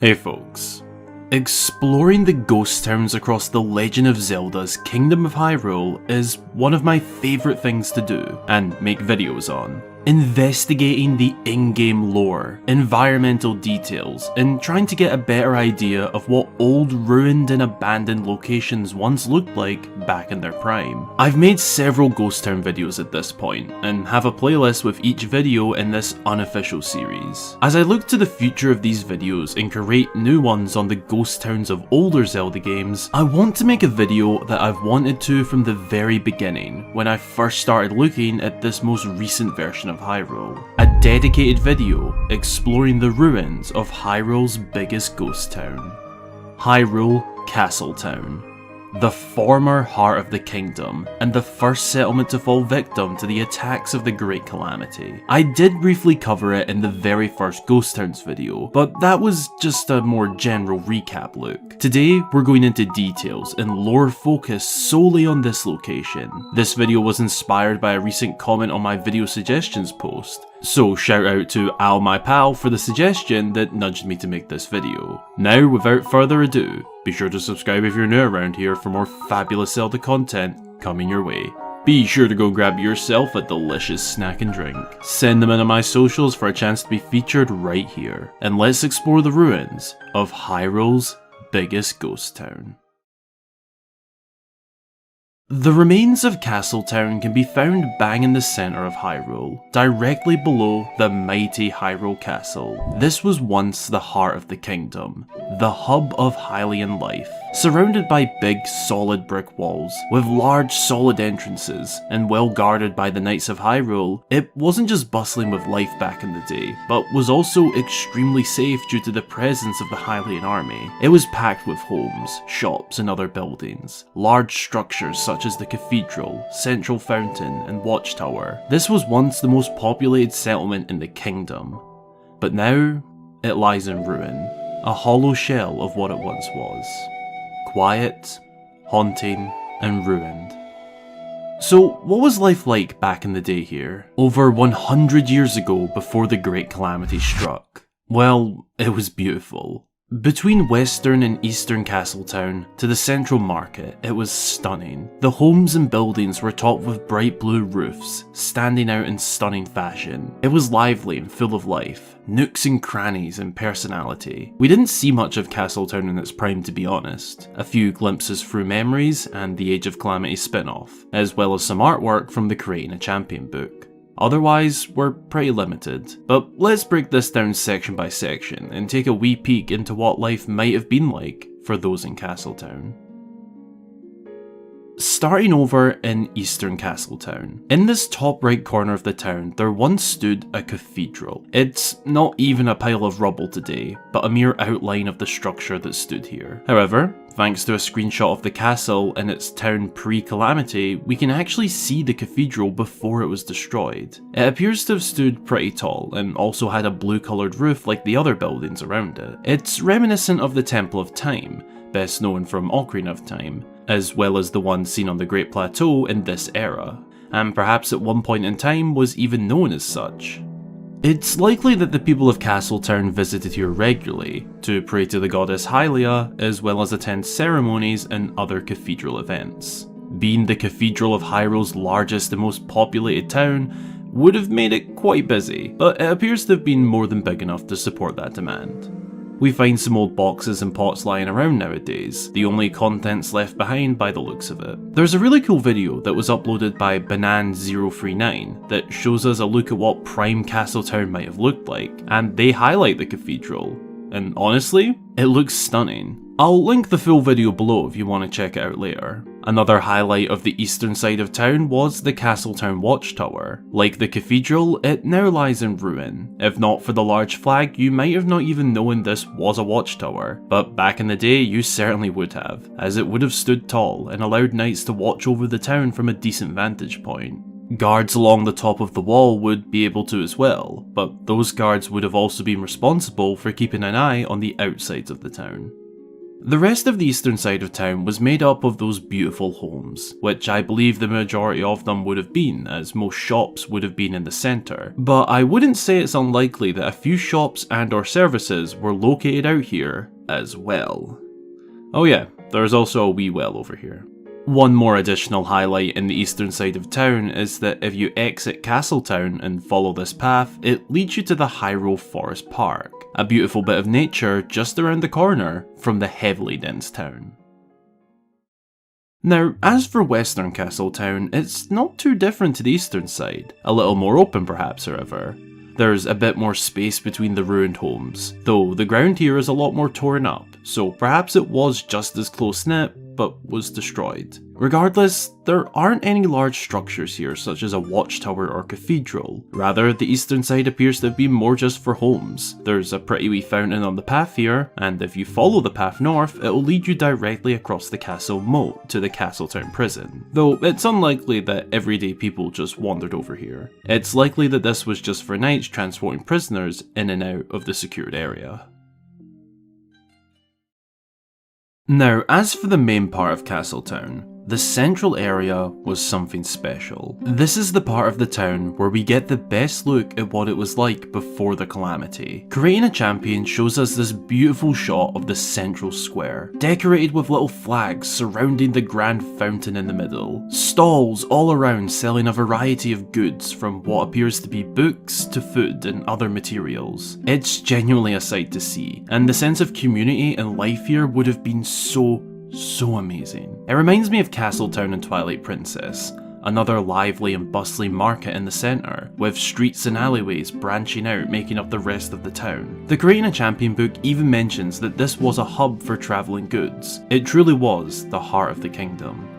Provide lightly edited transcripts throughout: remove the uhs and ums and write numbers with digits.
Hey folks. Exploring the ghost towns across The Legend of Zelda's Kingdom of Hyrule is one of my favourite things to do and make videos on. Investigating the in-game lore, environmental details, and trying to get a better idea of what old ruined and abandoned locations once looked like back in their prime. I've made several ghost town videos at this point, and have a playlist with each video in this unofficial series. As I look to the future of these videos and create new ones on the ghost towns of older Zelda games, I want to make a video that I've wanted to from the very beginning, when I first started looking at this most recent version of Hyrule. A dedicated video exploring the ruins of Hyrule's biggest ghost town, Hyrule Castle Town. The former heart of the kingdom, and the first settlement to fall victim to the attacks of the Great Calamity. I did briefly cover it in the very first Ghost Towns video, but that was just a more general recap look. Today, we're going into details and lore focused solely on this location. This video was inspired by a recent comment on my video suggestions post, so shout out to Al my pal for the suggestion that nudged me to make this video. Now, without further ado, be sure to subscribe if you're new around here for more fabulous Zelda content coming your way. Be sure to go grab yourself a delicious snack and drink. Send them into my socials for a chance to be featured right here. And let's explore the ruins of Hyrule's biggest ghost town. The remains of Castletown can be found bang in the centre of Hyrule, directly below the mighty Hyrule Castle. This was once the heart of the kingdom, the hub of Hylian life, surrounded by big solid brick walls, with large solid entrances, and well guarded by the Knights of Hyrule. It wasn't just bustling with life back in the day, but was also extremely safe due to the presence of the Hylian army. It was packed with homes, shops and other buildings, large structures such as the cathedral, central fountain and watchtower. This was once the most populated settlement in the kingdom, but now it lies in ruin, a hollow shell of what it once was. Quiet, haunting and ruined. So what was life like back in the day here, over 100 years ago before the Great Calamity struck? Well, it was beautiful. Between western and eastern Castletown to the central market, it was stunning. The homes and buildings were topped with bright blue roofs, standing out in stunning fashion. It was lively and full of life, nooks and crannies and personality. We didn't see much of Castletown in its prime, to be honest. A few glimpses through memories and the Age of Calamity spin-off, as well as some artwork from the Creating a Champion book. Otherwise, we're pretty limited. But let's break this down section by section and take a wee peek into what life might have been like for those in Castletown. Starting over in eastern Castletown. In this top right corner of the town, there once stood a cathedral. It's not even a pile of rubble today, but a mere outline of the structure that stood here. However, thanks to a screenshot of the castle and its town pre-calamity, we can actually see the cathedral before it was destroyed. It appears to have stood pretty tall and also had a blue coloured roof like the other buildings around it. It's reminiscent of the Temple of Time, best known from Ocarina of Time, as well as the one seen on the Great Plateau in this era, and perhaps at one point in time was even known as such. It's likely that the people of Castletown visited here regularly to pray to the goddess Hylia, as well as attend ceremonies and other cathedral events. Being the cathedral of Hyrule's largest and most populated town would have made it quite busy, but it appears to have been more than big enough to support that demand. We find some old boxes and pots lying around nowadays, the only contents left behind by the looks of it. There's a really cool video that was uploaded by Banan039 that shows us a look at what prime Castletown might have looked like, and they highlight the cathedral, and honestly, it looks stunning. I'll link the full video below if you want to check it out later. Another highlight of the eastern side of town was the Castletown Watchtower. Like the cathedral, it now lies in ruin. If not for the large flag, you might have not even known this was a watchtower, but back in the day you certainly would have, as it would have stood tall and allowed knights to watch over the town from a decent vantage point. Guards along the top of the wall would be able to as well, but those guards would have also been responsible for keeping an eye on the outsides of the town. The rest of the eastern side of town was made up of those beautiful homes, which I believe the majority of them would have been, as most shops would have been in the centre, but I wouldn't say it's unlikely that a few shops and or services were located out here as well. Oh yeah, there's also a wee well over here. One more additional highlight in the eastern side of town is that if you exit Castletown and follow this path, it leads you to the Hyrule Forest Park, a beautiful bit of nature just around the corner from the heavily dense town. Now, as for western Castletown, it's not too different to the eastern side, a little more open perhaps however. There's a bit more space between the ruined homes, though the ground here is a lot more torn up, so perhaps it was just as close-knit, but was destroyed. Regardless, there aren't any large structures here such as a watchtower or cathedral. Rather, the eastern side appears to have been more just for homes. There's a pretty wee fountain on the path here, and if you follow the path north, it will lead you directly across the castle moat to the Castletown prison. Though it's unlikely that everyday people just wandered over here. It's likely that this was just for knights transporting prisoners in and out of the secured area. Now, as for the main part of Castletown, the central area was something special. This is the part of the town where we get the best look at what it was like before the calamity. Creating a Champion shows us this beautiful shot of the central square, decorated with little flags surrounding the grand fountain in the middle. Stalls all around selling a variety of goods from what appears to be books to food and other materials. It's genuinely a sight to see, and the sense of community and life here would have been so amazing. It reminds me of Castletown and Twilight Princess, another lively and bustling market in the centre, with streets and alleyways branching out making up the rest of the town. The Creating a Champion book even mentions that this was a hub for travelling goods. It truly was the heart of the kingdom.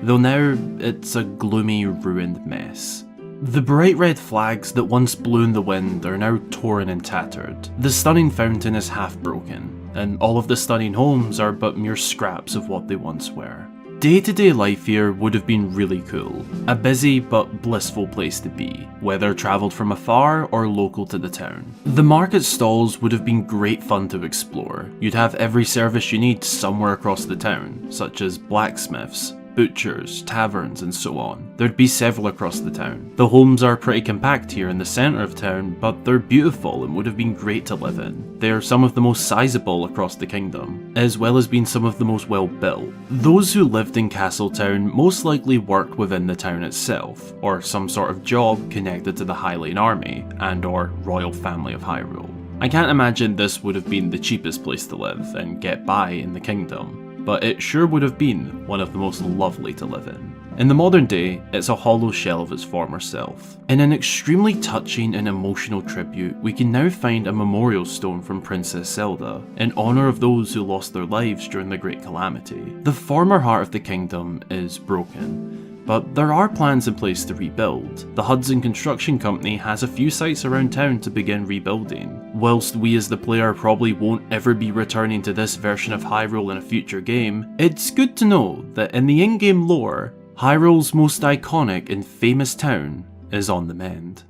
Though now it's a gloomy, ruined mess. The bright red flags that once blew in the wind are now torn and tattered. The stunning fountain is half broken, and all of the stunning homes are but mere scraps of what they once were. Day-to-day life here would have been really cool, a busy but blissful place to be, whether travelled from afar or local to the town. The market stalls would have been great fun to explore. You'd have every service you need somewhere across the town, such as blacksmiths, butchers, taverns, and so on. There'd be several across the town. The homes are pretty compact here in the centre of town, but they're beautiful and would have been great to live in. They're some of the most sizable across the kingdom, as well as being some of the most well built. Those who lived in Castletown most likely worked within the town itself, or some sort of job connected to the Hylian army and or royal family of Hyrule. I can't imagine this would have been the cheapest place to live and get by in the kingdom, but it sure would have been one of the most lovely to live in. In the modern day, it's a hollow shell of its former self. In an extremely touching and emotional tribute, we can now find a memorial stone from Princess Zelda, in honour of those who lost their lives during the Great Calamity. The former heart of the kingdom is broken, but there are plans in place to rebuild. The Hudson Construction Company has a few sites around town to begin rebuilding. Whilst we as the player probably won't ever be returning to this version of Hyrule in a future game, it's good to know that in the in-game lore, Hyrule's most iconic and famous town is on the mend.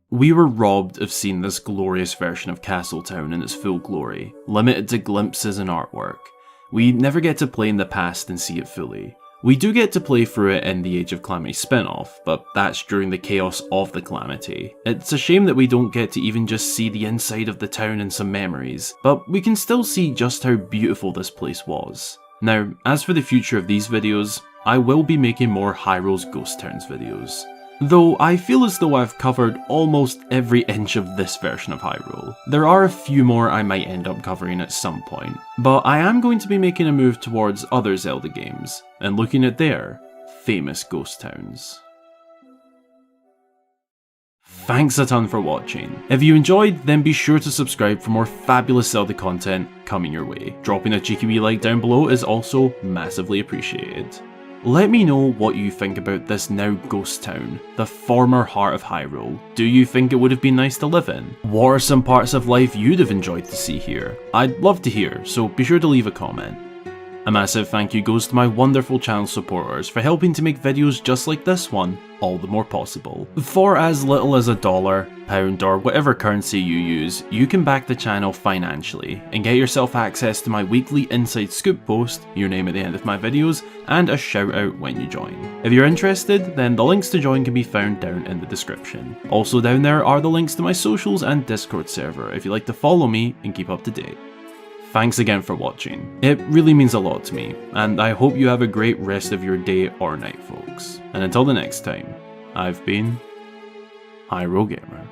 We were robbed of seeing this glorious version of Castletown in its full glory, limited to glimpses and artwork. We never get to play in the past and see it fully. We do get to play through it in the Age of Calamity spin-off, but that's during the chaos of the Calamity. It's a shame that we don't get to even just see the inside of the town and some memories, but we can still see just how beautiful this place was. Now, as for the future of these videos, I will be making more Hyrule's Ghost Towns videos. Though I feel as though I've covered almost every inch of this version of Hyrule. There are a few more I might end up covering at some point, but I am going to be making a move towards other Zelda games, and looking at their famous ghost towns. Thanks a ton for watching. If you enjoyed, then be sure to subscribe for more fabulous Zelda content coming your way. Dropping a cheeky wee like down below is also massively appreciated. Let me know what you think about this now ghost town, the former heart of Hyrule. Do you think it would have been nice to live in? What are some parts of life you'd have enjoyed to see here? I'd love to hear, so be sure to leave a comment. A massive thank you goes to my wonderful channel supporters for helping to make videos just like this one all the more possible. For as little as $1, pound, or whatever currency you use, you can back the channel financially and get yourself access to my weekly inside scoop post, your name at the end of my videos, and a shout out when you join. If you're interested, then the links to join can be found down in the description. Also down there are the links to my socials and Discord server if you'd like to follow me and keep up to date. Thanks again for watching. It really means a lot to me, and I hope you have a great rest of your day or night, folks. And until the next time, I've been Hyrule Gamer.